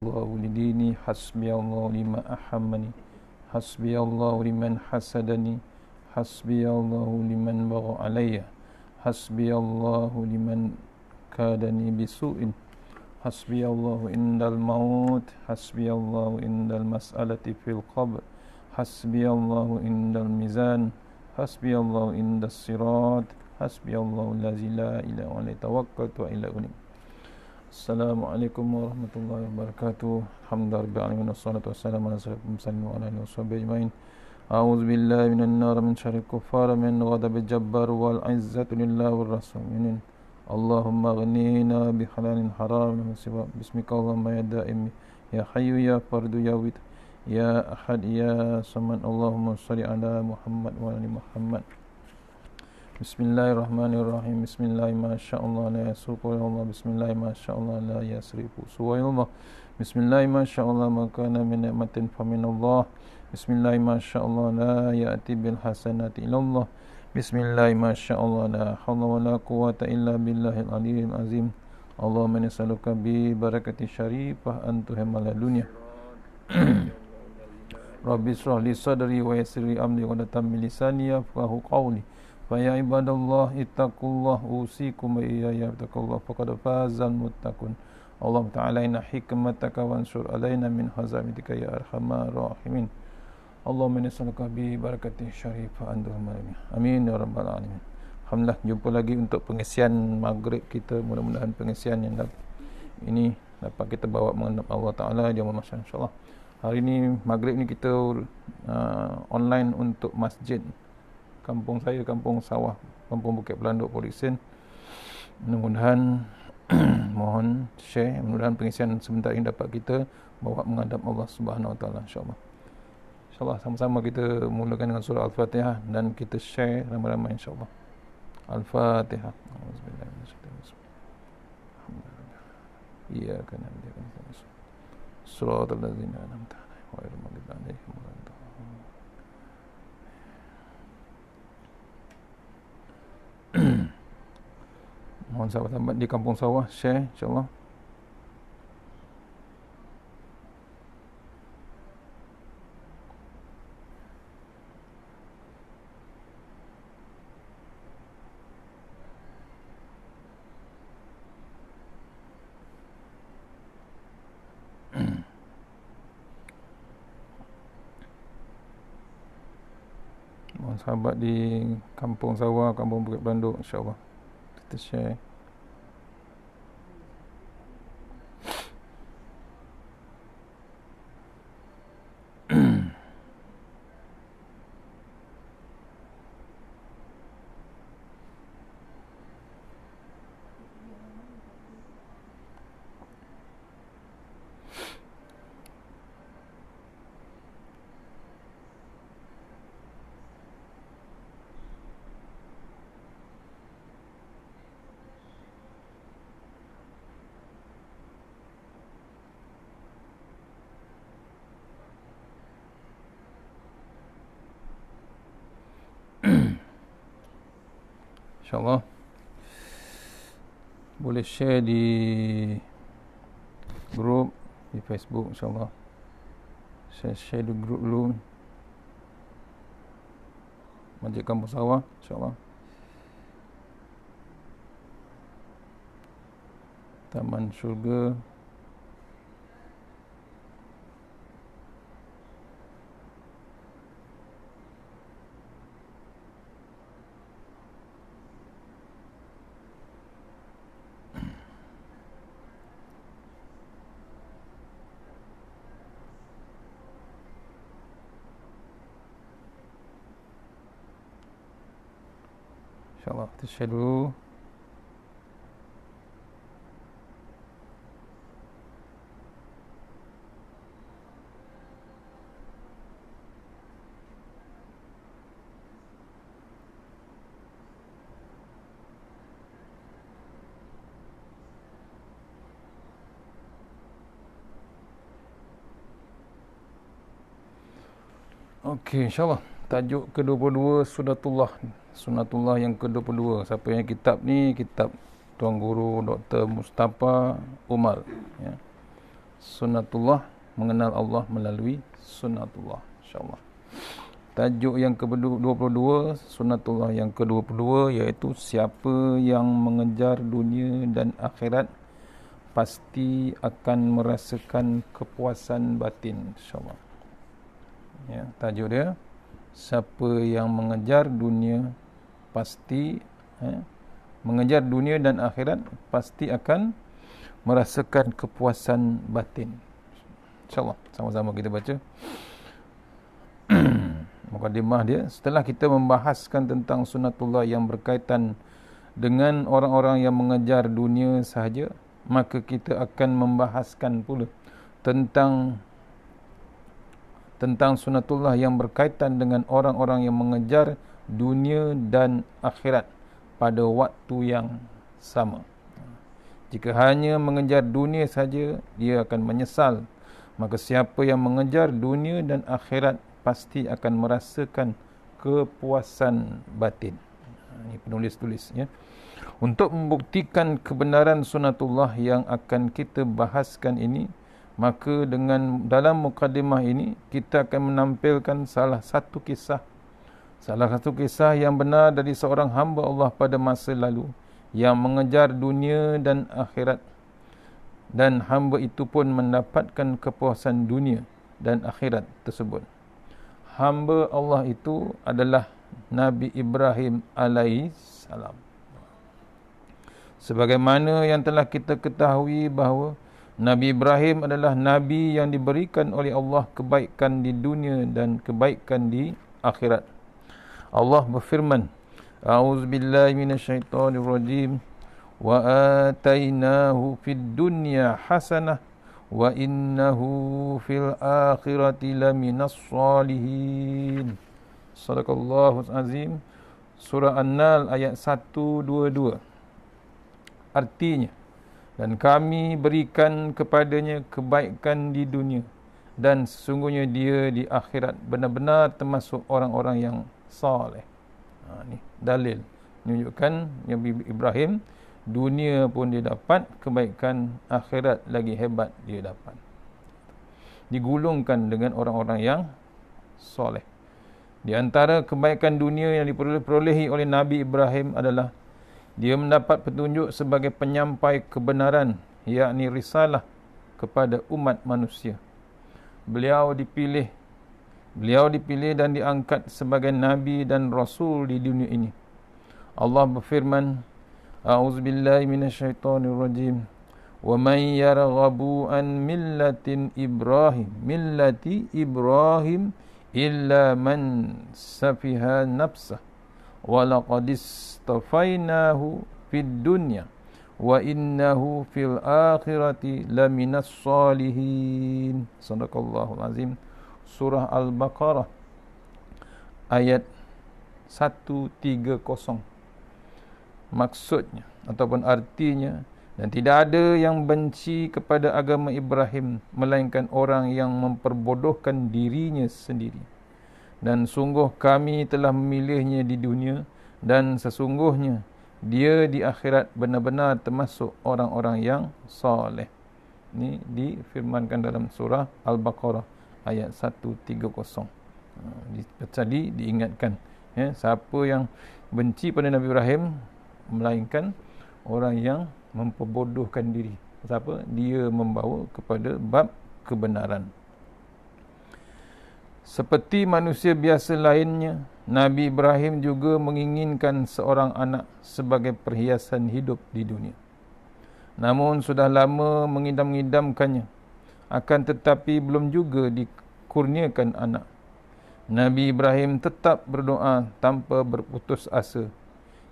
الله لديني حسبي الله لما أحمني حسبي الله لمن حسدني حسبي الله لمن بغى علي حسبي الله لمن كادني بسوء حسبي الله عند الموت حسبي الله عند المسألة في القبر حسبي الله عند الميزان حسبي الله عند الصراط حسبي الله الذي لا إله إلا هو توكلت وإليه أنيب. Assalamualaikum warahmatullahi wabarakatuh. Alhamdulillah alamin wassalatu wassalamu ala asyrafil mursalin wa ala alihi washabbihi ajmain. A'udzu billahi minan nar min syarril kuffar min ghadabil jabbar wal izzatu lillahi war rasulin. Allahumma ghnina bi halalin haram min siwa bismika Allahumma ya daim ya hayyu ya fardu ya wid ya ahad ya samad. Allahumma shalli ala Muhammad wa ali Muhammad. Bismillahirrahmanirrahim. Bismillah masyaallah la yasrifu Allah. Bismillah masyaallah la yasrifu suwaillah. Bismillah masyaallah ma kana min ni'matin fa min Allah. Bismillah masyaallah la ya'ti bil hasanati illallah. Bismillah masyaallah la haula wala quwwata illa billahil aliyyil azim. Allahumma nas'aluka bi barakati syarifah antuhamal dunya. Rabbi shrah li sadri wa yassir li amri wa tammil lisani yafqahu qawli. Faya ibadallah ittaqullah usikum wa iyaya bittaqullah faqad fazal muttaqun. Allah ta'ala inna hikmataka wansur alaina min hazamitika ya arhamar rahimin. Allahumma nas'aluka bi barakati syarifah antuhamal. Amin ya rabbal alamin. Alhamdulillah, jumpa lagi untuk pengisian maghrib kita. Mudah-mudahan pengisian yang ini dapat kita bawa menghadap Allah Ta'ala di amal masyarakat, insyaAllah. Hari ini maghrib ni kita online untuk masjid kampung saya, kampung sawah, kampung Bukit Pelanduk Polisin. Mudah-mudahan mohon share, mudah-mudahan pengisian sebentar ini dapat kita bawa menghadap Allah Subhanahu Wa Taala, insyaAllah. InsyaAllah sama-sama kita mulakan dengan surah Al-Fatihah dan kita share ramai-ramai, insyaAllah. Al-Fatihah. Iyyaka na'budu wa iyyaka nasta'in. Shiratal ladzina an'amta 'alaihim ghairil maghdubi 'alaihim waladdallin. Mohon sahabat-sahabat di kampung sawah share, insyaAllah. Mohon sahabat di kampung sawah, kampung Bukit Pelanduk, insyaAllah kita share. InsyaAllah boleh share di grup di Facebook, insyaAllah. Share di grup dulu Masjid Kampung Sawah, insyaAllah. Taman Syurga. InsyaAllah kita share dulu. Okey, insyaAllah. Tajuk ke-22 Sunatullah yang ke-22. Siapa yang kitab ni? Kitab Tuan Guru Dr. Mustafa Umar, ya. Sunnatullah, mengenal Allah melalui sunnatullah, insyaAllah. Tajuk yang ke-22, sunnatullah yang ke-22, iaitu siapa yang mengejar dunia dan akhirat pasti akan merasakan kepuasan batin, insyaAllah. Ya, tajuk dia, siapa yang mengejar dunia pasti mengejar dunia dan akhirat pasti akan merasakan kepuasan batin. InsyaAllah, sama-sama kita baca mukadimah dia. Setelah kita membahaskan tentang sunnatullah yang berkaitan dengan orang-orang yang mengejar dunia sahaja, maka kita akan membahaskan pula tentang sunnatullah yang berkaitan dengan orang-orang yang mengejar dunia dan akhirat pada waktu yang sama. Jika hanya mengejar dunia saja, dia akan menyesal. Maka siapa yang mengejar dunia dan akhirat pasti akan merasakan kepuasan batin. Ini penulis tulis, ya. Untuk membuktikan kebenaran sunnatullah yang akan kita bahaskan ini, maka dalam mukadimah ini kita akan menampilkan salah satu kisah yang benar dari seorang hamba Allah pada masa lalu yang mengejar dunia dan akhirat, dan hamba itu pun mendapatkan kepuasan dunia dan akhirat tersebut. Hamba Allah itu adalah Nabi Ibrahim alaihissalam. Sebagaimana yang telah kita ketahui bahawa Nabi Ibrahim adalah Nabi yang diberikan oleh Allah kebaikan di dunia dan kebaikan di akhirat. Allah berfirman, A'udzubillahi minasyaitonirrajim, wa atainahu fid dunya hasanah wa innahu fil akhirati laminas salihin. Sadaqallahul azim. Surah An-Nahl ayat 122. Artinya, dan kami berikan kepadanya kebaikan di dunia, dan sesungguhnya dia di akhirat benar-benar termasuk orang-orang yang saleh. Ni dalil menunjukkan Nabi Ibrahim dunia pun dia dapat, kebaikan akhirat lagi hebat dia dapat. Digulungkan dengan orang-orang yang soleh. Di antara kebaikan dunia yang diperolehi oleh Nabi Ibrahim adalah dia mendapat petunjuk sebagai penyampai kebenaran, yakni risalah kepada umat manusia. Beliau dipilih dan diangkat sebagai Nabi dan Rasul di dunia ini. Allah berfirman, A'udzubillahi minasyaitonirrajim, wa man yarghabu an millati Ibrahim illa man safiha nafsah wa laqad istafainahu fid dunya wa innahu fil akhirati laminas salihin. Sadaqallahul azim. Surah Al-Baqarah ayat 130. Maksudnya ataupun artinya, dan tidak ada yang benci kepada agama Ibrahim melainkan orang yang memperbodohkan dirinya sendiri. Dan sungguh kami telah memilihnya di dunia, dan sesungguhnya dia di akhirat benar-benar termasuk orang-orang yang soleh. Ini difirmankan dalam surah Al-Baqarah ayat 130. Tadi diingatkan, ya, siapa yang benci pada Nabi Ibrahim melainkan orang yang memperbodohkan diri. Siapa? Dia membawa kepada bab kebenaran. Seperti manusia biasa lainnya, Nabi Ibrahim juga menginginkan seorang anak sebagai perhiasan hidup di dunia. Namun sudah lama mengidam-idamkannya, akan tetapi belum juga dikurniakan anak. Nabi Ibrahim tetap berdoa tanpa berputus asa.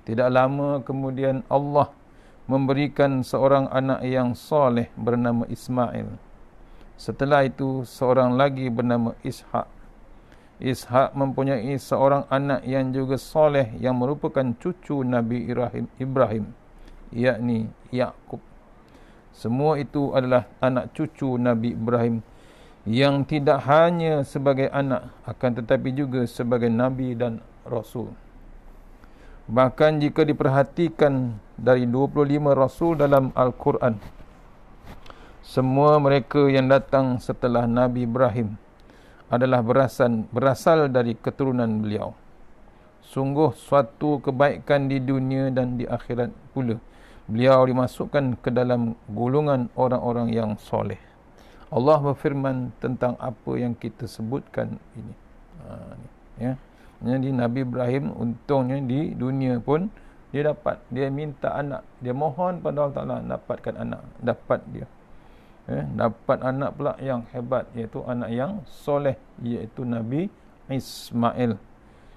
Tidak lama kemudian Allah memberikan seorang anak yang soleh bernama Ismail. Setelah itu seorang lagi bernama Ishak. Ishak mempunyai seorang anak yang juga soleh yang merupakan cucu Nabi Ibrahim, yakni Yaqub. Semua itu adalah anak cucu Nabi Ibrahim yang tidak hanya sebagai anak, akan tetapi juga sebagai Nabi dan Rasul. Bahkan jika diperhatikan dari 25 Rasul dalam Al-Quran, semua mereka yang datang setelah Nabi Ibrahim adalah berasal dari keturunan beliau. Sungguh suatu kebaikan di dunia dan di akhirat pula beliau dimasukkan ke dalam golongan orang-orang yang soleh. Allah berfirman tentang apa yang kita sebutkan ini. Ya. Jadi Nabi Ibrahim untungnya di dunia pun dia minta anak, dia mohon pada Allah Taala dapatkan anak, dapat dia. Dapat anak pula yang hebat, iaitu anak yang soleh, iaitu Nabi Ismail.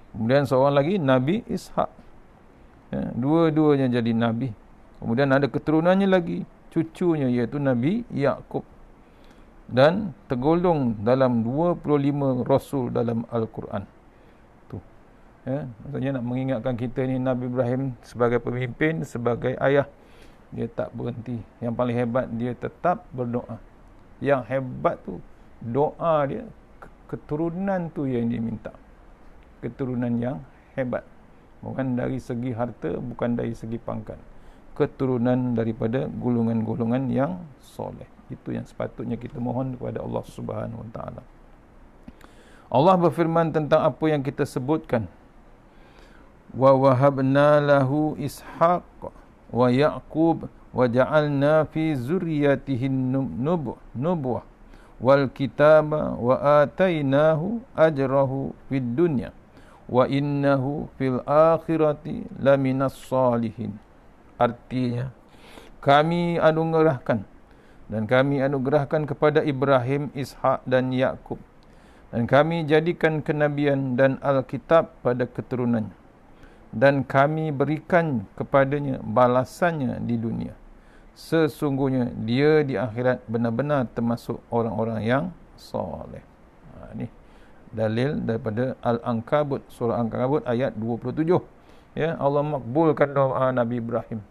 Kemudian seorang lagi Nabi Ishak. Dua-duanya jadi Nabi. Kemudian ada keturunannya lagi, cucunya, iaitu Nabi Yaqub. Dan tergolong dalam 25 Rasul dalam Al-Quran. Maksudnya nak mengingatkan kita ni, Nabi Ibrahim sebagai pemimpin, sebagai ayah, dia tak berhenti. Yang paling hebat, dia tetap berdoa. Yang hebat tu doa dia, keturunan tu yang dia minta. Keturunan yang hebat, bukan dari segi harta, bukan dari segi pangkat, keturunan daripada golongan-golongan yang soleh. Itu yang sepatutnya kita mohon kepada Allah Subhanahu Wa Taala. Allah berfirman tentang apa yang kita sebutkan, wa wahabna lahu ishaq wa yaqub wa ja'alna fi zurriyyatihi nubuwah wal kitaba wa atainahu ajrahu fid dunya wa innahu fil akhirati laminas salihin. Artinya, kami anugerahkan kepada Ibrahim, Ishak dan Yaqub, dan kami jadikan kenabian dan Alkitab pada keturunannya, dan kami berikan kepadanya balasannya di dunia. Sesungguhnya dia di akhirat benar-benar termasuk orang-orang yang soleh. Ini dalil daripada Al-Ankabut, surah Al-Ankabut ayat 27. Ya, Allah makbulkan doa Nabi Ibrahim.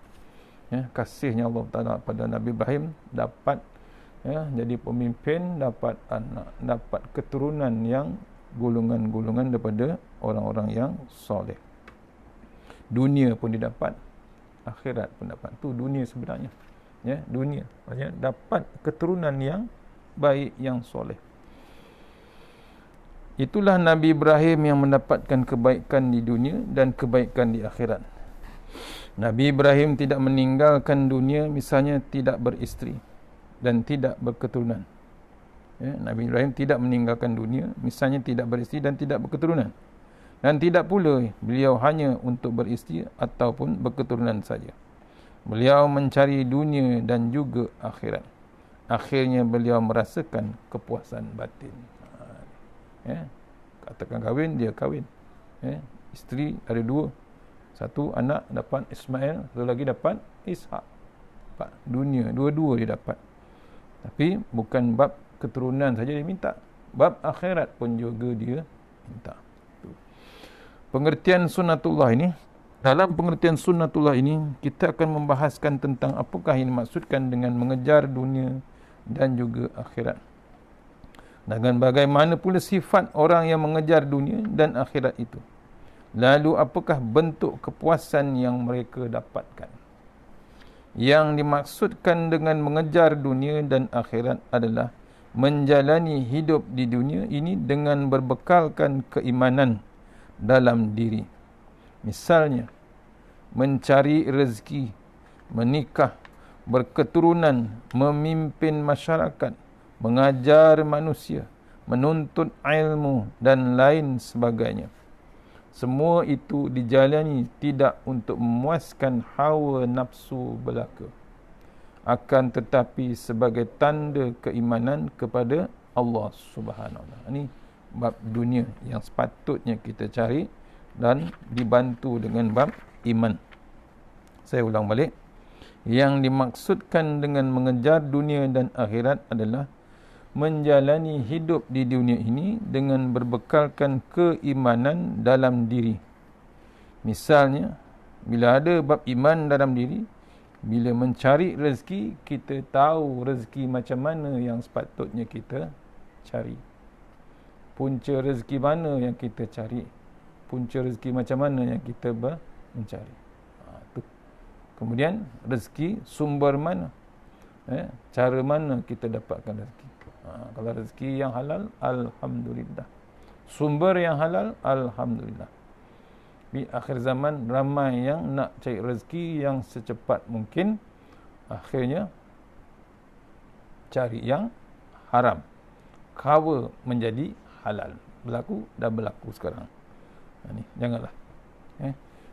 Ya, kasihnya Allah Taala pada Nabi Ibrahim, dapat jadi pemimpin, dapat anak, dapat keturunan yang golongan-golongan daripada orang-orang yang soleh. Dunia pun didapat, akhirat pun dapat. Tu dunia sebenarnya. Ya, dunia maksudnya dapat keturunan yang baik, yang soleh. Itulah Nabi Ibrahim yang mendapatkan kebaikan di dunia dan kebaikan di akhirat. Nabi Ibrahim tidak meninggalkan dunia, misalnya tidak beristeri dan tidak berketurunan. Ya, Nabi Ibrahim tidak meninggalkan dunia, misalnya tidak beristeri dan tidak berketurunan. Dan tidak pula beliau hanya untuk beristeri ataupun berketurunan saja. Beliau mencari dunia dan juga akhirat. Akhirnya beliau merasakan kepuasan batin. Ya, katakan kahwin, dia kahwin. Ya, isteri ada dua. Satu anak dapat Ismail, satu lagi dapat Ishak. Dunia, dua-dua dia dapat. Tapi bukan bab keturunan saja dia minta, bab akhirat pun juga dia minta. Pengertian sunnatullah ini, dalam pengertian sunnatullah ini, kita akan membahaskan tentang apakah yang dimaksudkan dengan mengejar dunia dan juga akhirat. Dengan bagaimana pula sifat orang yang mengejar dunia dan akhirat itu. Lalu apakah bentuk kepuasan yang mereka dapatkan. Yang dimaksudkan dengan mengejar dunia dan akhirat adalah menjalani hidup di dunia ini dengan berbekalkan keimanan dalam diri. Misalnya, mencari rezeki, menikah, berketurunan, memimpin masyarakat, mengajar manusia, menuntut ilmu dan lain sebagainya. Semua itu dijalani tidak untuk memuaskan hawa nafsu belaka, akan tetapi sebagai tanda keimanan kepada Allah Subhanahu Wa Taala. Ini bab dunia yang sepatutnya kita cari dan dibantu dengan bab iman. Saya ulang balik. Yang dimaksudkan dengan mengejar dunia dan akhirat adalah menjalani hidup di dunia ini dengan berbekalkan keimanan dalam diri. Misalnya, bila ada bab iman dalam diri, bila mencari rezeki, kita tahu rezeki macam mana yang sepatutnya kita cari. Punca rezeki mana yang kita cari, punca rezeki macam mana yang kita mencari. Kemudian rezeki sumber mana, Cara mana kita dapatkan rezeki? Kalau rezeki yang halal, alhamdulillah. Sumber yang halal, alhamdulillah. Di akhir zaman ramai yang nak cari rezeki yang secepat mungkin, akhirnya cari yang haram, cover menjadi halal. Dah berlaku sekarang. Ni janganlah.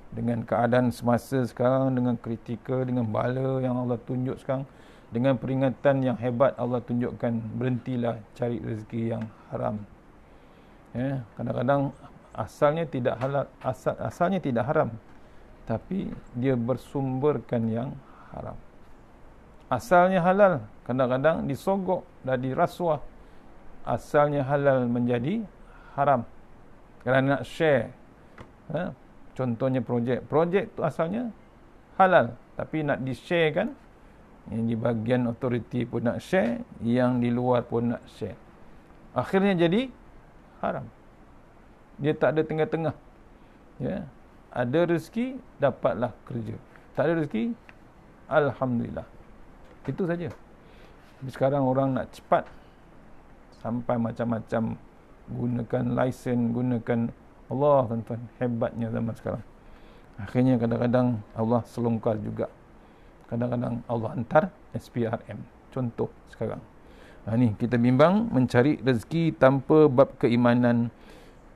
Dengan keadaan semasa sekarang, dengan kritikal, dengan bala yang Allah tunjuk sekarang, dengan peringatan yang hebat Allah tunjukkan, berhentilah cari rezeki yang haram. Kadang-kadang asalnya tidak halal, asalnya tidak haram, tapi dia bersumberkan yang haram. Asalnya halal, kadang-kadang disogok dan dirasuah. Asalnya halal menjadi haram kerana nak share. Contohnya projek tu asalnya halal, tapi nak di-sharekan, yang di bahagian authority pun nak share, yang di luar pun nak share, akhirnya jadi haram. Dia tak ada tengah-tengah. Ada rezeki, dapatlah kerja. Tak ada rezeki, alhamdulillah. Itu saja. Tapi sekarang orang nak cepat, sampai macam-macam, gunakan lisen, gunakan Allah, tuan-tuan, hebatnya zaman sekarang. Akhirnya kadang-kadang Allah selongkar juga. Kadang-kadang Allah hantar SPRM. Contoh sekarang. Ni kita bimbang mencari rezeki tanpa bab keimanan,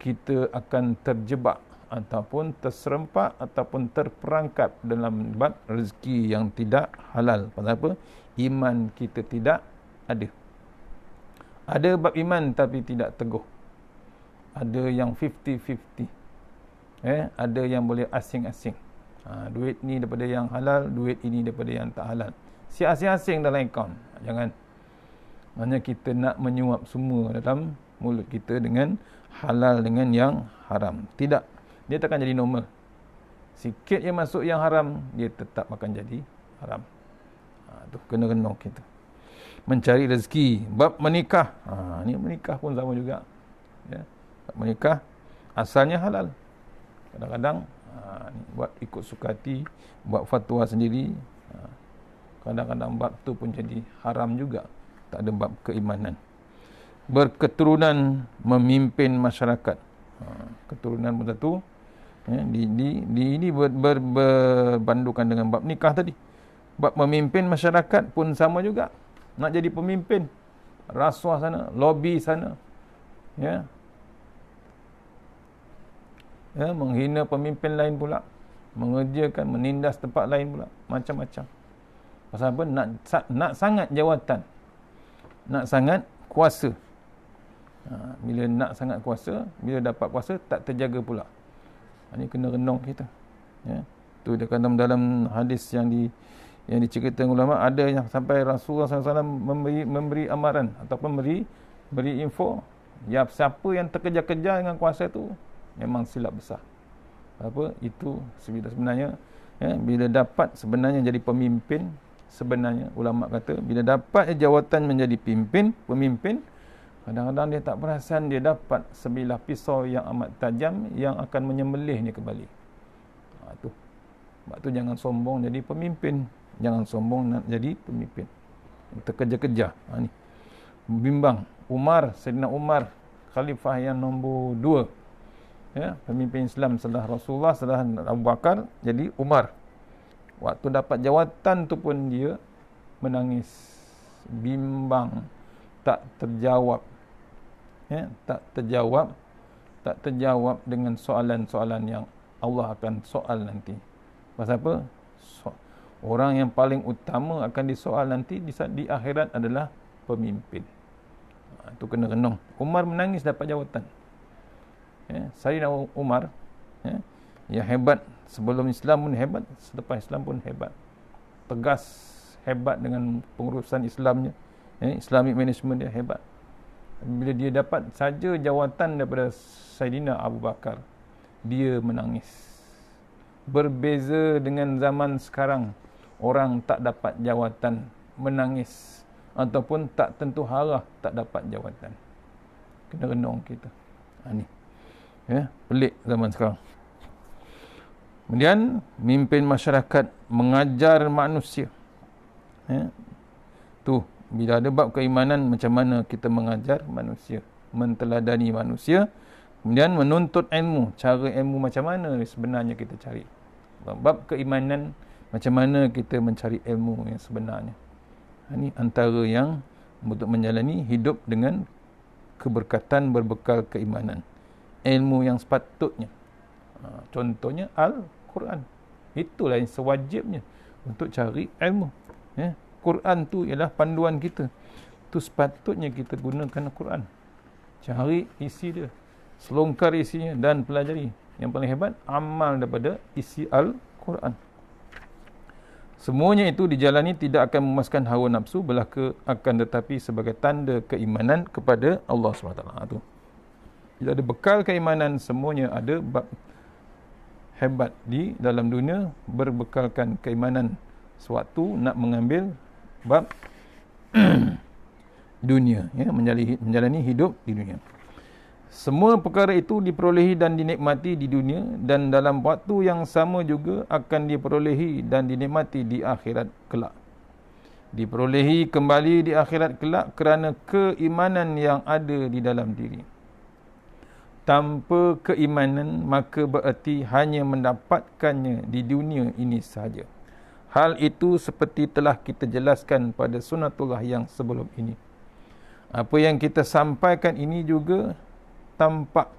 kita akan terjebak ataupun terserempak ataupun terperangkap dalam bab rezeki yang tidak halal. Pasal apa? Iman kita tidak ada. Ada bab iman tapi tidak teguh. Ada yang 50-50. Ada yang boleh asing-asing. Duit ni daripada yang halal, duit ini daripada yang tak halal. Si asing-asing dalam akaun. Jangan. Hanya kita nak menyuap semua dalam mulut kita dengan halal dengan yang haram. Tidak. Dia takkan jadi normal. Sikit yang masuk yang haram, dia tetap akan jadi haram. Tu kena-kena kita. Mencari rezeki. Bab menikah. Ni menikah pun sama juga. Menikah asalnya halal, kadang-kadang buat ikut suka hati, buat fatwa sendiri, kadang-kadang bab tu pun jadi haram juga, tak ada bab keimanan. Berketurunan, memimpin masyarakat, keturunan pun satu. Ini berbandukan dengan bab nikah tadi. Bab memimpin masyarakat pun sama juga, nak jadi pemimpin, rasuah sana, lobby sana, menghina pemimpin lain pula, mengerjakan, menindas tempat lain pula, macam-macam. Pasal apa? Nak sangat jawatan, nak sangat kuasa. Bila nak sangat kuasa, bila dapat kuasa, tak terjaga pula. Ini kena renung kita. Tu dia kata dalam hadis yang diceritakan ulama, ada yang sampai Rasulullah SAW memberi amaran ataupun beri info, siapa yang terkejar-kejar dengan kuasa tu memang silap besar. Apa itu sebenarnya bila dapat sebenarnya jadi pemimpin, sebenarnya ulama kata bila dapat jawatan menjadi pemimpin, kadang-kadang dia tak perasan dia dapat sebilah pisau yang amat tajam yang akan menyembelihnya kembali. Sebab tu jangan sombong jadi pemimpin, jangan sombong nak jadi pemimpin. Terkejar-kejar. Ni bimbang. Sayyidina Umar, khalifah yang nombor 2. Pemimpin Islam setelah Rasulullah, setelah Abu Bakar, jadi Umar. Waktu dapat jawatan tu pun dia menangis, bimbang, tak terjawab. Tak terjawab dengan soalan-soalan yang Allah akan soal nanti. Pasal apa? Orang yang paling utama akan disoal nanti di akhirat adalah pemimpin. Itu kena renung. Umar menangis dapat jawatan. Sayyidina Umar, yang hebat sebelum Islam pun hebat, selepas Islam pun hebat. Tegas, hebat dengan pengurusan Islamnya. Islamic management dia hebat. Bila dia dapat saja jawatan daripada Sayyidina Abu Bakar, dia menangis. Berbeza dengan zaman sekarang, orang tak dapat jawatan menangis, ataupun tak tentu arah tak dapat jawatan. Kena renung kita. Ni pelik zaman sekarang. Kemudian mimpin masyarakat, mengajar manusia. Tu, bila ada bab keimanan, macam mana kita mengajar manusia, menteladani manusia, kemudian menuntut ilmu. Cara ilmu macam mana sebenarnya kita cari. Bab keimanan, macam mana kita mencari ilmu yang sebenarnya. Ini antara yang untuk menjalani hidup dengan keberkatan berbekal keimanan. Ilmu yang sepatutnya. Contohnya Al-Quran. Itulah yang sewajibnya untuk cari ilmu. Ya. Quran tu ialah panduan kita. Tu sepatutnya kita gunakan Al-Quran. Cari isi dia. Selongkar isinya dan pelajari. Yang paling hebat, amal daripada isi Al-Quran. Semuanya itu dijalani tidak akan memuaskan hawa nafsu belaka, akan tetapi sebagai tanda keimanan kepada Allah SWT. Tu. Bila ada bekal keimanan, semuanya ada bab hebat di dalam dunia berbekalkan keimanan. Sewaktu nak mengambil bab dunia, ya, menjalani hidup di dunia. Semua perkara itu diperolehi dan dinikmati di dunia, dan dalam waktu yang sama juga akan diperolehi dan dinikmati di akhirat kelak. Diperolehi kembali di akhirat kelak kerana keimanan yang ada di dalam diri. Tanpa keimanan, maka bererti hanya mendapatkannya di dunia ini sahaja. Hal itu seperti telah kita jelaskan pada sunatullah yang sebelum ini. Apa yang kita sampaikan ini juga tampak,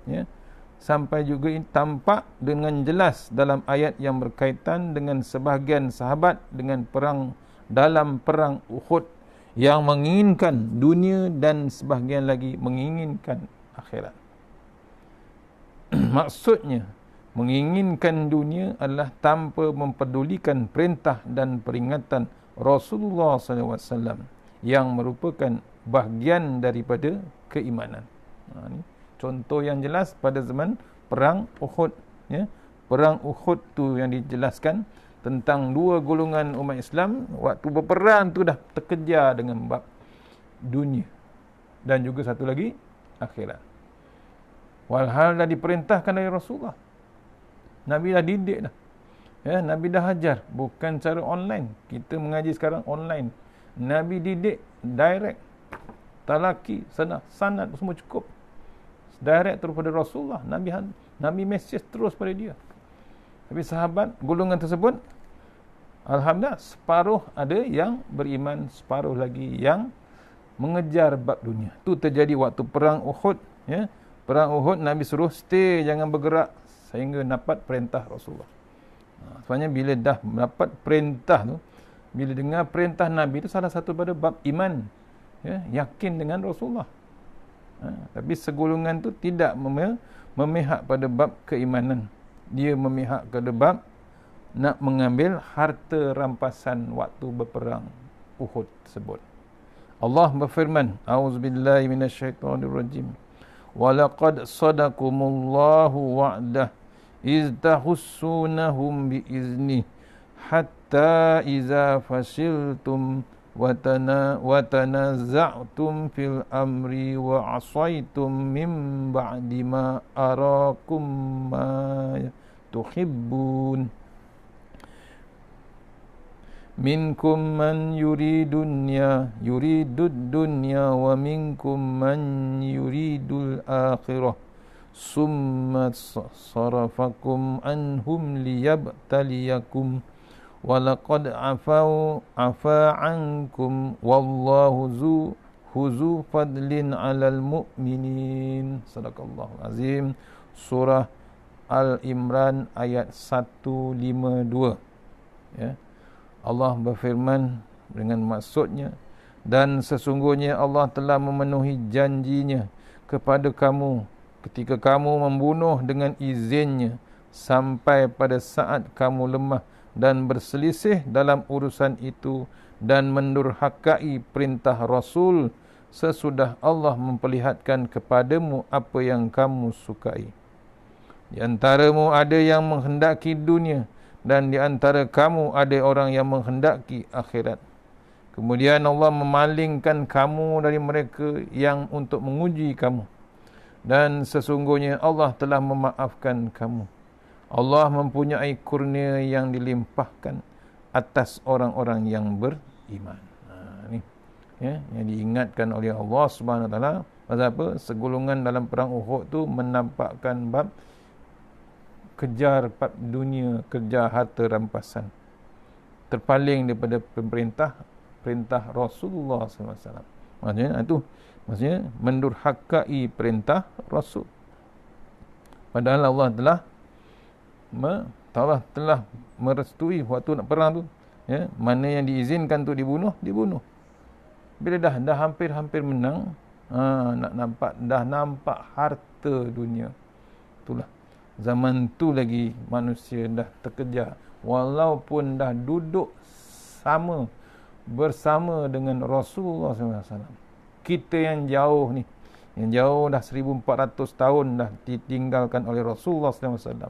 ya, sampai juga ini tampak dengan jelas dalam ayat yang berkaitan dengan sebahagian sahabat dengan dalam perang Uhud yang menginginkan dunia dan sebahagian lagi menginginkan akhirat. Maksudnya, menginginkan dunia adalah tanpa mempedulikan perintah dan peringatan Rasulullah SAW yang merupakan bahagian daripada keimanan. Ini contoh yang jelas pada zaman perang Uhud, ya. Perang Uhud tu yang dijelaskan tentang dua golongan umat Islam waktu berperang tu dah terkejar dengan bab dunia dan juga satu lagi akhirat. Walhal dah diperintahkan oleh Rasulullah. Nabi dah didik dah. Ya, Nabi dah ajar, bukan cara online. Kita mengaji sekarang online. Nabi didik direct. Talaki, sanad semua cukup. Direct terus pada Rasulullah. Nabi message terus pada dia. Tapi sahabat golongan tersebut, alhamdulillah, separuh ada yang beriman, separuh lagi yang mengejar bab dunia. Tu terjadi waktu perang Uhud, ya. Perang Uhud, Nabi suruh stay, jangan bergerak sehingga dapat perintah Rasulullah. Sebenarnya bila dah dapat perintah tu, bila dengar perintah Nabi itu salah satu pada bab iman, ya, yakin dengan Rasulullah. Tapi segolongan tu tidak memihak pada bab keimanan. Dia memihak pada bab nak mengambil harta rampasan waktu berperang Uhud tersebut. Allah berfirman, A'udzubillahi minasyaitonirrajim. Walaqad sadaqakumullahu wa'dah iz tahussunahum biizni hatta iza fasiltum wa tanaza'tum fil amri wa asaitum min ba'di ma arakum ma tuhibbun minkum man yuridud dunya wa minkum man yuridul akhirah summa sarafakum anhum liyabtaliyakum walaqad afa ankum wallahu zu fadlin 'alal mu'minin. Sadaqallahu azim. Surah Al-Imran ayat 152. Ya. Allah berfirman dengan maksudnya, dan sesungguhnya Allah telah memenuhi janjinya kepada kamu ketika kamu membunuh dengan izinnya sampai pada saat kamu lemah dan berselisih dalam urusan itu dan mendurhakai perintah Rasul sesudah Allah memperlihatkan kepadamu apa yang kamu sukai. Di antaramu ada yang menghendaki dunia dan di antara kamu ada orang yang menghendaki akhirat. Kemudian Allah memalingkan kamu dari mereka yang untuk menguji kamu. Dan sesungguhnya Allah telah memaafkan kamu. Allah mempunyai kurnia yang dilimpahkan atas orang-orang yang beriman. Ni yang diingatkan oleh Allah Subhanahu Wa Taala. Pasal apa? Segolongan dalam perang Uhud tu menampakkan bab kejar bab dunia, kejar harta rampasan, terpaling daripada perintah Rasulullah SAW. Maksudnya mendurhakai perintah Rasul. Padahal Allah telah merestui waktu nak perang tu, mana yang diizinkan tu dibunuh. Bila dah hampir menang, dah nampak harta dunia. Itulah zaman tu lagi manusia dah terkejar, walaupun dah duduk bersama dengan Rasulullah SAW. Kita yang jauh ni, dah 1400 tahun dah ditinggalkan oleh Rasulullah SAW,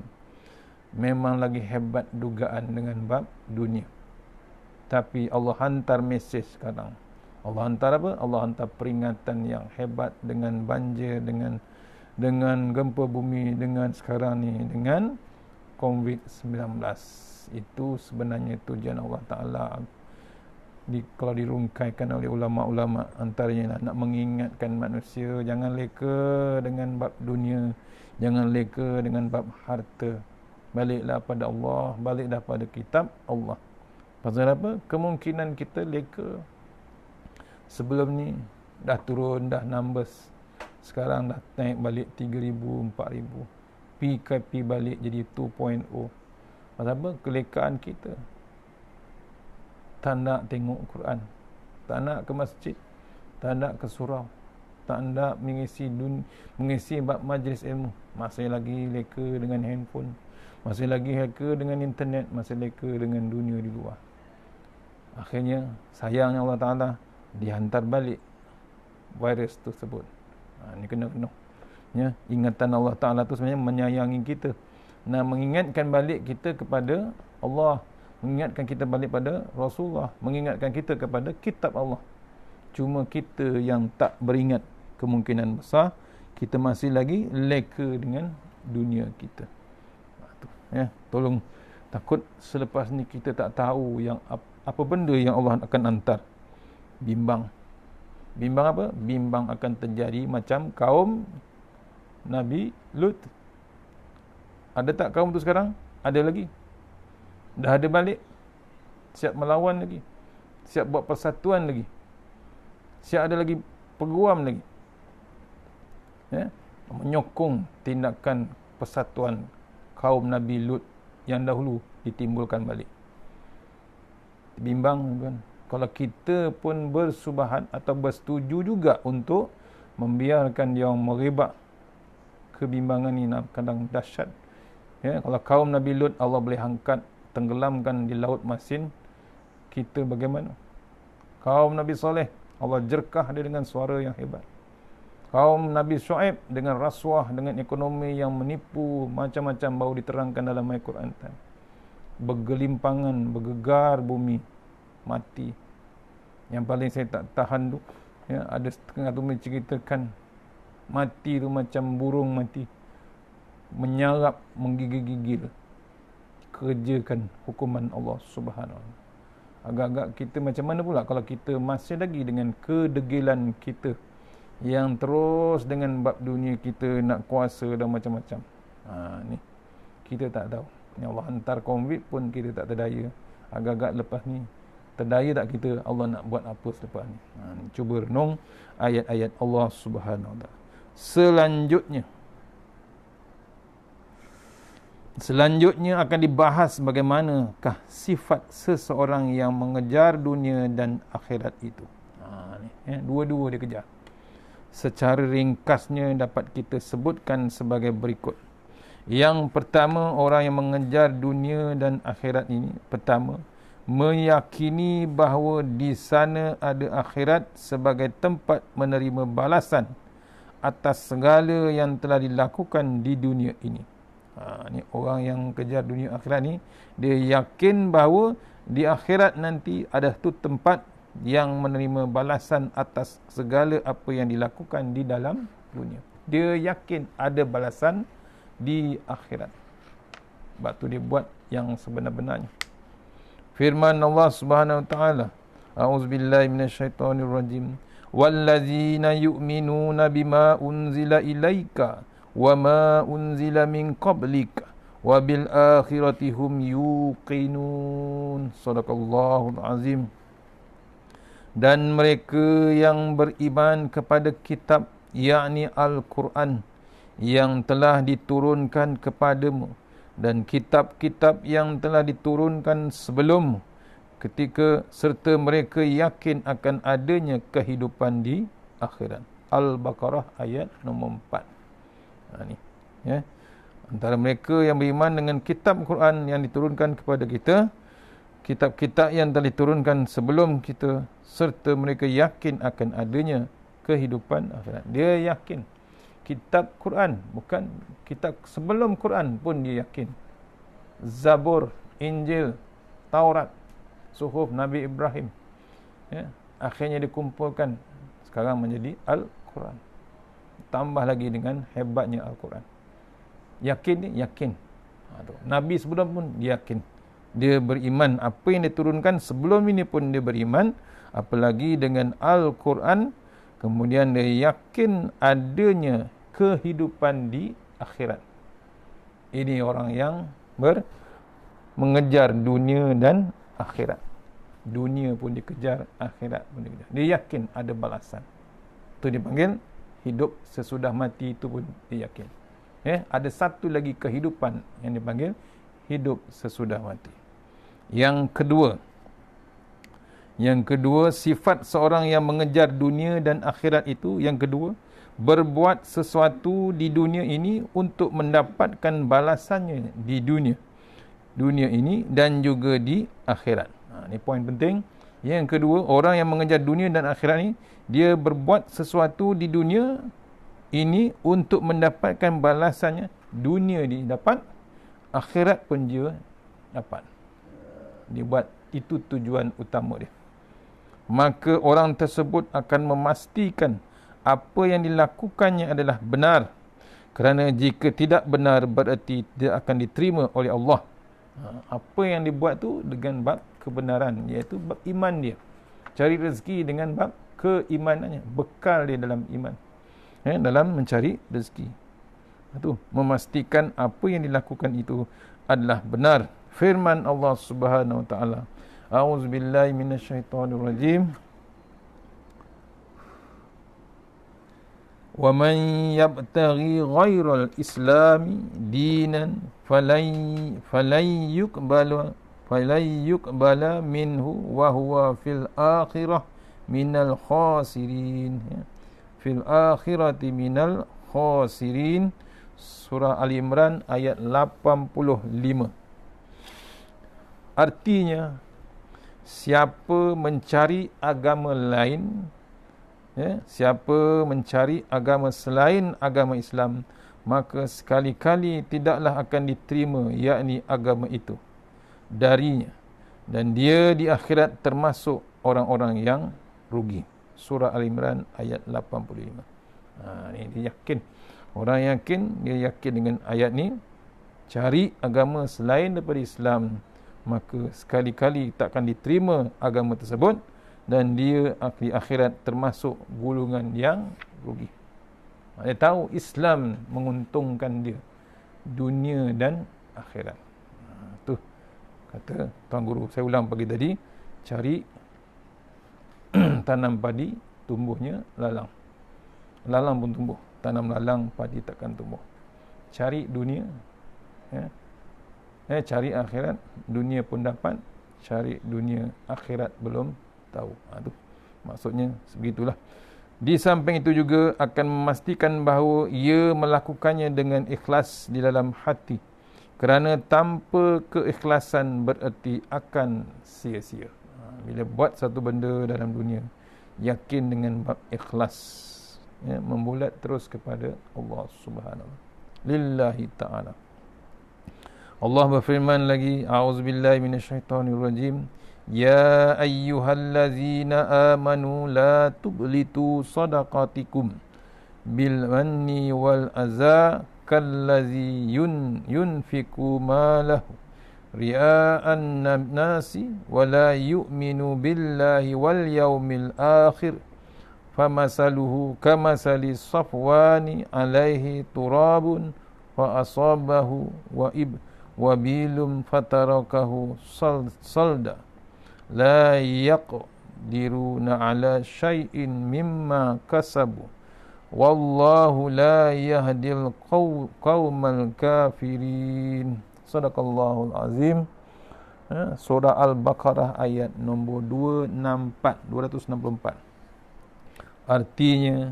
memang lagi hebat dugaan dengan bab dunia. Tapi Allah hantar mesej sekarang. Allah hantar apa? Allah hantar peringatan yang hebat dengan banjir, dengan gempa bumi, dengan sekarang ni dengan COVID-19. Itu sebenarnya tujuan Allah Ta'ala kalau dirungkaikan oleh ulama-ulama, antaranya nak mengingatkan manusia jangan leka dengan bab dunia, jangan leka dengan bab harta. Baliklah pada Allah, baliklah pada kitab Allah. Pasal apa? Kemungkinan kita leka. Sebelum ni dah turun dah numbers, sekarang dah naik balik 3,000, 4,000. PKP balik jadi 2.0. Pasal apa? Kelekaan kita. Tak nak tengok Quran, tak nak ke masjid, tak nak ke surau, tak nak mengisi bab majlis ilmu. Masih lagi leka dengan handphone, masih lagi leka dengan internet, masih leka dengan dunia di luar. Akhirnya sayangnya Allah Ta'ala dihantar balik virus tersebut. Ini kena. Ingatan Allah Ta'ala tu sebenarnya menyayangi kita, nak mengingatkan balik kita kepada Allah, mengingatkan kita balik pada Rasulullah, mengingatkan kita kepada kitab Allah. Cuma kita yang tak beringat, kemungkinan besar kita masih lagi leka dengan dunia kita. Tolong, takut selepas ni kita tak tahu yang apa benda yang Allah akan hantar. Bimbang apa? Bimbang akan terjadi macam kaum Nabi Lut. Ada tak kaum tu sekarang? Ada lagi. Dah ada balik, siap melawan lagi, siap buat persatuan lagi, siap ada lagi peguam lagi, menyokong tindakan persatuan kaum Nabi Lut yang dahulu ditimbulkan balik. Bimbang kan? Kalau kita pun bersubahat atau bersetuju juga untuk membiarkan dia merebak, kebimbangan ini kadang dahsyat. Kalau kaum Nabi Lut Allah boleh angkat, tenggelamkan di laut masin, kita bagaimana? Kaum Nabi Saleh Allah jerkah dia dengan suara yang hebat. Kaum Nabi Shu'aib dengan rasuah, dengan ekonomi yang menipu, macam-macam baru diterangkan dalam Al-Quran. Bergelimpangan, bergegar bumi, mati. Yang paling saya tak tahan tu, ada setengah tu menceritakan mati tu macam burung mati, menyarap, menggigil-gigil, kerjakan hukuman Allah Subhanahu Wa Taala. Agak-agak kita macam mana pula kalau kita masih lagi dengan kedegilan kita yang terus dengan bab dunia kita nak kuasa dan macam-macam. Ni kita tak tahu. Ni Allah hantar COVID pun kita tak terdaya. Agak-agak lepas ni terdaya tak kita Allah nak buat apa selepas ni. Cuba renung ayat-ayat Allah Subhanahu Wa Taala. Selanjutnya akan dibahas bagaimanakah sifat seseorang yang mengejar dunia dan akhirat itu. Dua-dua dia kejar. Secara ringkasnya dapat kita sebutkan sebagai berikut. Yang pertama, orang yang mengejar dunia dan akhirat ini, pertama, meyakini bahawa di sana ada akhirat sebagai tempat menerima balasan atas segala yang telah dilakukan di dunia ini. Ni orang yang kejar dunia akhirat ni, dia yakin bahawa di akhirat nanti ada tu tempat yang menerima balasan atas segala apa yang dilakukan di dalam dunia. Dia yakin ada balasan di akhirat. Sebab tu dia buat yang sebenar-benarnya. Firman Allah Subhanahu Wa Taala, A'udzubillahi minasyaitonirrajim. Wallazina yu'minuna bima unzila ilaika wa ma unzila min qablika wa bil akhirati hum yuqinun. Sadaqallahul azim. Dan mereka yang beriman kepada kitab, yakni Al-Quran, yang telah diturunkan kepadamu, dan kitab-kitab yang telah diturunkan sebelum, ketika serta mereka yakin akan adanya kehidupan di akhirat. Al-Baqarah ayat nombor 4. Ni, ya. Antara mereka yang beriman dengan kitab Quran yang diturunkan kepada kita, kitab-kitab yang telah diturunkan sebelum kita, serta mereka yakin akan adanya kehidupan akhirat. Dia yakin. Kitab Quran, bukan kitab sebelum Quran pun dia yakin. Zabur, Injil, Taurat, Suhuf Nabi Ibrahim, ya, akhirnya dikumpulkan sekarang menjadi Al-Quran. Tambah lagi dengan hebatnya Al-Quran. Yakin dia? Yakin. Nabi sebelum pun dia yakin. Dia beriman apa yang diturunkan sebelum ini pun dia beriman, apalagi dengan Al-Quran. Kemudian dia yakin adanya kehidupan di akhirat. Ini orang yang mengejar dunia dan akhirat. Dunia pun dikejar, akhirat pun dikejar. Dia yakin ada balasan. Itu dipanggil hidup sesudah mati, itu pun dia yakin. Ada satu lagi kehidupan yang dipanggil hidup sesudah mati. Yang kedua, sifat seorang yang mengejar dunia dan akhirat itu, yang kedua, berbuat sesuatu di dunia ini untuk mendapatkan balasannya di dunia ini dan juga di akhirat. Ini poin penting. Yang kedua, orang yang mengejar dunia dan akhirat ni, dia berbuat sesuatu di dunia ini untuk mendapatkan balasannya. Dunia dia dapat, akhirat pun dia dapat. Dia buat, itu tujuan utama dia. Maka orang tersebut akan memastikan apa yang dilakukannya adalah benar. Kerana jika tidak benar, berarti tidak akan diterima oleh Allah. Apa yang dibuat tu dengan bab kebenaran, iaitu bab iman dia. Cari rezeki dengan bab keimanannya, bekal dia dalam iman, dalam mencari rezeki. Itu memastikan apa yang dilakukan itu adalah benar. Firman Allah Subhanahu wa taala, a'udzubillahi minasyaitonirrajim. Wa man yabtaghi ghairal islami dinan falan yuqbala minhu wa huwa fil akhirah minal khasirin. Fil akhirati minal khasirin. Surah Ali Imran ayat 85. Artinya, siapa mencari agama lain, siapa mencari agama selain agama Islam, maka sekali-kali tidaklah akan diterima, yakni agama itu, darinya, dan dia di akhirat termasuk orang-orang yang rugi. Surah Al-Imran ayat 85. Ini dia yakin. Orang yakin, dia yakin dengan ayat ni, cari agama selain daripada Islam, maka sekali-kali tak akan diterima agama tersebut, dan dia di akhirat termasuk golongan yang rugi. Dia tahu Islam menguntungkan dia dunia dan akhirat. Tu kata tuan guru saya ulang pagi tadi, cari tanam padi, tumbuhnya lalang. Lalang pun tumbuh. Tanam lalang, padi takkan tumbuh. Cari dunia, cari akhirat, dunia pun dapat. Cari dunia, akhirat belum tahu. Tu maksudnya sebegitulah. Di samping itu juga akan memastikan bahawa ia melakukannya dengan ikhlas di dalam hati, kerana tanpa keikhlasan bererti akan sia-sia. Bila buat satu benda dalam dunia, yakin dengan bab ikhlas, membulat terus kepada Allah Subhanahu wa taala, lillahi ta'ala. Allah berfirman lagi, a'udzubillahi minasyaitonirrajim, ya ayyuhallazina amanu la tublitu sadaqatikum bil manni wal adza kallazi yunfiqu malahu ria'an nasi wa la yu'minu billahi wal yaumil akhir famasaluhu kamasali safwani alaihi turabun fa asabahu wabilum fatarakahu salda la yaqdiruna ala syai'in mimma kasabu wallahu la yahdil qaumal kafirin. Sadaqallahul azim. Surah Al-Baqarah ayat nombor 264. Artinya,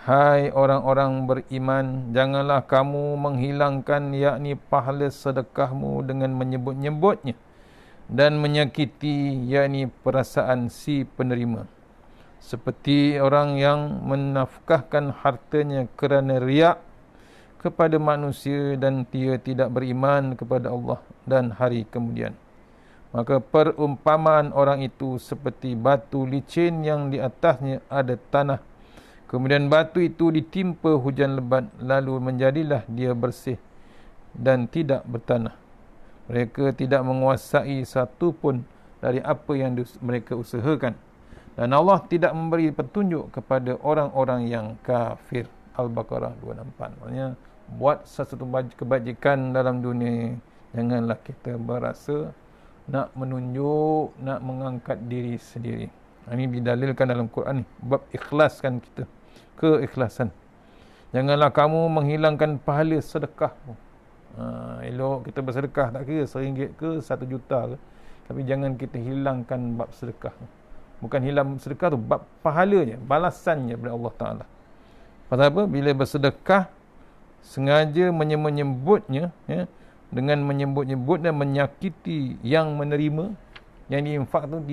hai orang-orang beriman, janganlah kamu menghilangkan yakni pahala sedekahmu dengan menyebut-nyebutnya dan menyakiti yakni perasaan si penerima, seperti orang yang menafkahkan hartanya kerana riak kepada manusia dan dia tidak beriman kepada Allah dan hari kemudian. Maka perumpamaan orang itu seperti batu licin yang di atasnya ada tanah. Kemudian batu itu ditimpa hujan lebat, lalu menjadilah dia bersih dan tidak bertanah. Mereka tidak menguasai satu pun dari apa yang mereka usahakan. Dan Allah tidak memberi petunjuk kepada orang-orang yang kafir. Al-Baqarah 264. Maksudnya, buat sesuatu kebajikan dalam dunia, janganlah kita berasa nak menunjuk, nak mengangkat diri sendiri. Ini didalilkan dalam Quran ni, bab ikhlaskan kita, keikhlasan. Janganlah kamu menghilangkan pahala sedekahmu. Elok kita bersedekah, tak kira RM1 ke RM1 ke, tapi jangan kita hilangkan bab sedekah. Bukan hilang sedekah tu, bab pahalanya, balasannya daripada Allah Ta'ala. Pasal apa? Bila bersedekah, sengaja menyebut-nyebutnya, ya, dengan menyebut-nyebut dan menyakiti yang menerima, yang diinfak tu,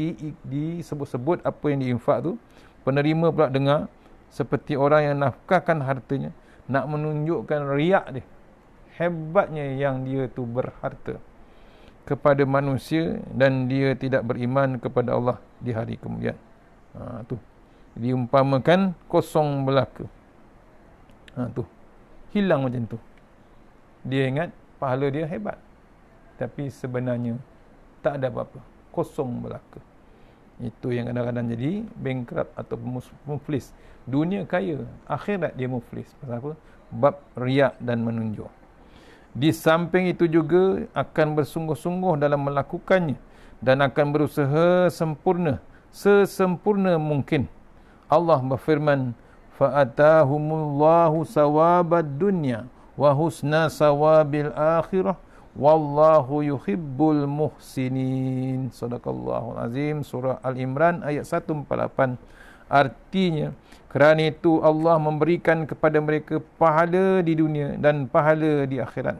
disebut-sebut apa yang diinfak tu, penerima pula dengar, seperti orang yang nafkahkan hartanya, nak menunjukkan riak dia, hebatnya yang dia tu berharta kepada manusia dan dia tidak beriman kepada Allah di hari kemudian. Tu diumpamakan kosong belaka. Tu hilang macam tu. Dia ingat pahala dia hebat, tapi sebenarnya tak ada apa-apa, kosong belaka. Itu yang kadang-kadang jadi bankrupt atau muflis. Dunia kaya, akhirat dia muflis. Pasal apa? Bab riak dan menunjuk. Di samping itu juga akan bersungguh-sungguh dalam melakukannya dan akan berusaha sesempurna mungkin. Allah berfirman, fa'atahumullahu sawabad dunya wa husna sawabil akhirah wallahu yuhibbul muhsinin. Sadaqallahul azim. Surah Al-Imran ayat 148. Artinya, kerana itu Allah memberikan kepada mereka pahala di dunia dan pahala di akhirat.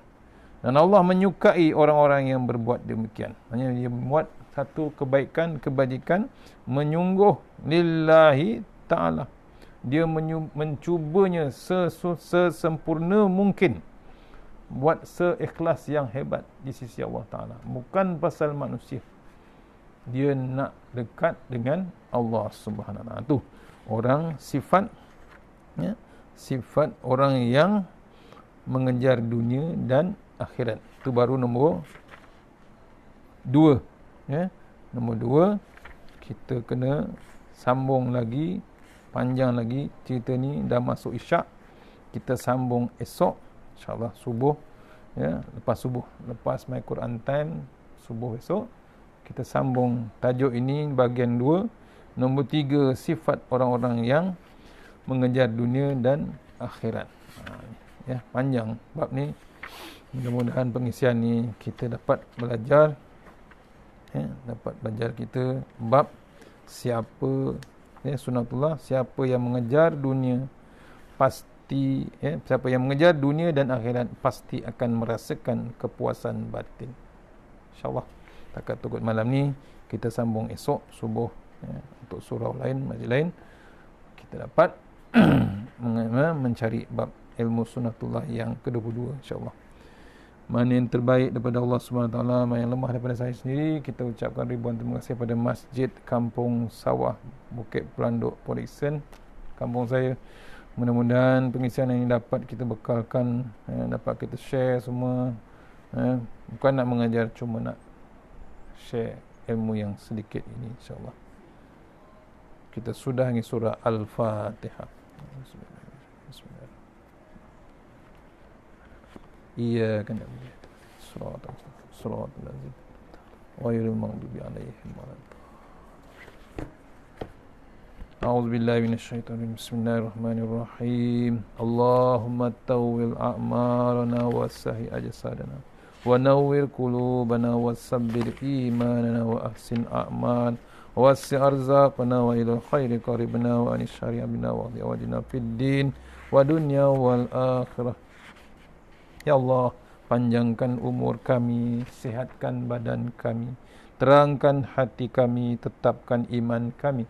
Dan Allah menyukai orang-orang yang berbuat demikian. Maksudnya dia membuat satu kebaikan, kebajikan, menyungguh lillahi ta'ala. Dia mencubanya sesempurna mungkin. Buat seikhlas yang hebat di sisi Allah Ta'ala. Bukan pasal manusia. Dia nak dekat dengan Allah Subhanahu Wa Ta'ala. Tu orang sifat, ya, sifat orang yang mengejar dunia dan akhirat. Itu baru nombor 2, ya. Nombor 2, kita kena sambung lagi, panjang lagi cerita ni. Dah masuk isyak, kita sambung esok insya-Allah subuh, ya, lepas subuh, lepas my Quran time subuh esok, kita sambung tajuk ini bahagian 2. Nombor 3, sifat orang-orang yang mengejar dunia dan akhirat. Ya, panjang bab ni. Mudah-mudahan pengisian ni kita dapat belajar, ya, dapat belajar kita bab siapa, ya, sunatullah, siapa yang mengejar dunia pasti, ya, siapa yang mengejar dunia dan akhirat pasti akan merasakan kepuasan batin. InsyaAllah takat tukut malam ni kita sambung esok subuh, ya, untuk surau lain, majlis lain kita dapat mencari bab ilmu sunatullah yang ke-22 insyaAllah. Mana yang terbaik daripada Allah SWT, mana yang lemah daripada saya sendiri, kita ucapkan ribuan terima kasih pada Masjid Kampung Sawah, Bukit Pelanduk, Poriksen, kampung saya. Mudah-mudahan pengisian ini dapat kita bekalkan, dapat kita share semua Bukan nak mengajar, cuma nak share ilmu yang sedikit ini, insyaAllah. Kita sudah dengan surah Al-Fatihah. Bismillah. Iya kan, surat al-azim ghairil maghdubi alaihim waladdallin. A'udzu billahi minasyaitonir rajim. Bismillahirrahmanirrahim. Allahumma tawwil a'marana wassahi ajsadana wa nawwir qulubana wasabbir imanana wa ahsin a'mal wasi' arzaqana wa ilal khairi qaribna wa anis syari' bina wa wadina fid din wa dunya wal akhirah. Ya Allah, panjangkan umur kami, sihatkan badan kami, terangkan hati kami, tetapkan iman kami,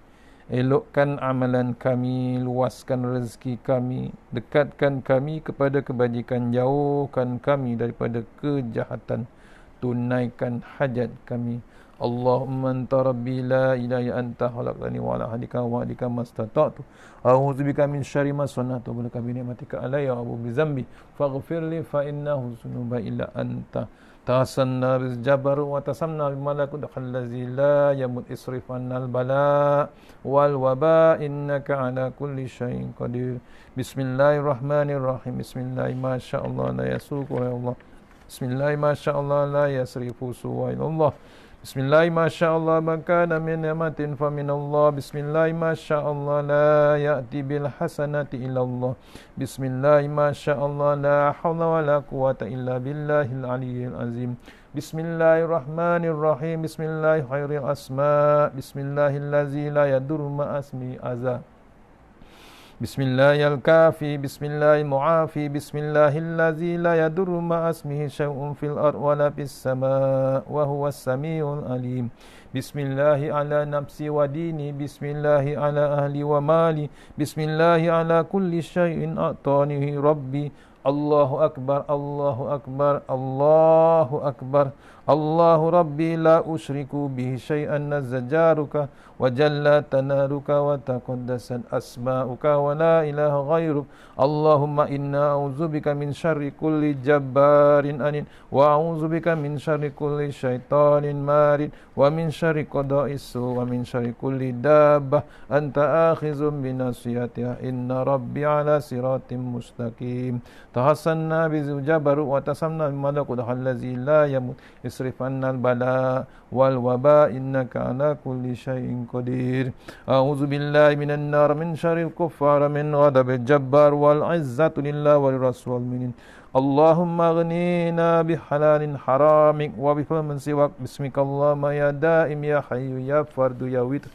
elokkan amalan kami, luaskan rezeki kami, dekatkan kami kepada kebajikan, jauhkan kami daripada kejahatan, tunaikan hajat kami. Allahumma anta rabbi la ilaha illa anta khalaqtani wa ala ahdika wa adika mastata'tu a'udzubika min syarri ma sana'tu wa laka bi ni'matika alayya wa bi dzambi faghfirli fa innahu dzunuba illa anta tasanna bil jabar wa tasamna bil malakut allazi la yamut isrif annal bala wal waba innaka ala kulli syai'in qadir. Bismillahirrahmanirrahim. Bismillah ma sya'allah la yasuqu ya Allah. Bismillah ma sya'allah la yasrifu suwa ila Allah. Bismillah ma sya'allah makana min ni'matin fa min Allah. Bismillah ma sya'allah la ya'ti bil hasanati illa Allah. Bismillah ma sya'allah la hawla wa la quwwata illa billahil aliyyil azim. Bismillahirrahmanirrahim. Bismillah khairil asma. Bismillahillazi la yadurru ma asmi azza. Bismillahil kafi, bismillahil muafi, bismillahillazi la yadurru ma asmihi syai'un fil ard wa la fis sama' wa huwas samiul alim. Bismillahi ala nafsi wa dini, bismillahi ala ahli wa mali, bismillahi ala kulli syai'in a'tanihi rabbi. Allahu akbar, Allahu akbar, Allahu akbar. Allahu rabbi la usyriku bihi syai'an nazzajaruka wa jalla tanaruka wa taqaddasat asma'uka wa la ilaha ghairuk. Allahumma inna a'udzubika min syarri kulli jabbarin anin wa a'udzubika min syarri kulli syaitanin marid wa min syarri qada'is su wa min syarri kulli dabbah anta akhizum binasiyatiha inna rabbi ala siratim mustaqim. Tahassanna bizul jabaru wa tasamna bimalakut allazi la yamut isrif annal bala wal waba innaka ala kulli syai'in qadir. A'udzu billahi minan nar min syarril kuffar min ghadabil jabbar wal izzatu lillahi wal rasul minin. Allahumma aghnina bihalalin haramik wa bifadlin siwak. Bismikallahumma ya daim ya hayyu ya fardu ya witr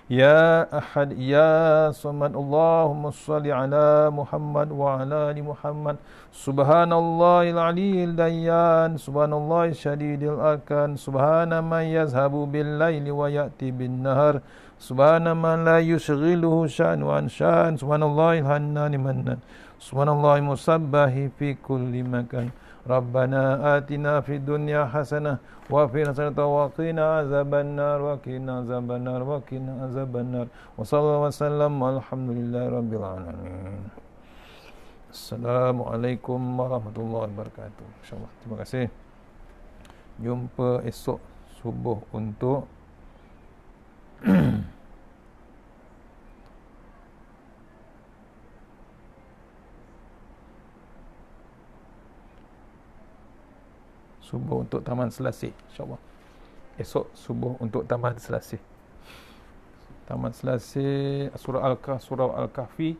ya ahad ya samad. Allahumma salli ala Muhammad wa ala ali Muhammad. Subhanallahil aliyyil dayyan, subhanallahil syadidil arkan, subhana man yazhabu bil laili wa ya'ti bin nahar, subhana man la yushghiluhu sya'nu an sya'an, subhanallahil hannani mannan, subhanallahil musabbahi fi kulli makan. Rabbana atina fid dunya hasanah wa fil akhirati wa qina azabannar wa qina azabannar wa qina azabannar. Wa sallallahu wasallam alhamdulillahi rabbil alamin. Assalamualaikum warahmatullahi wabarakatuh. Insyaallah. Terima kasih. Jumpa esok subuh untuk subuh untuk Taman Selasih, insyaAllah. Esok subuh untuk Taman Selasih. Taman Selasih, surah Al-Kahfi,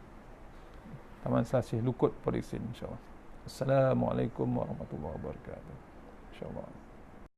Taman Selasih, Lukut, Polisin, insyaAllah. Assalamualaikum warahmatullahi wabarakatuh. InsyaAllah.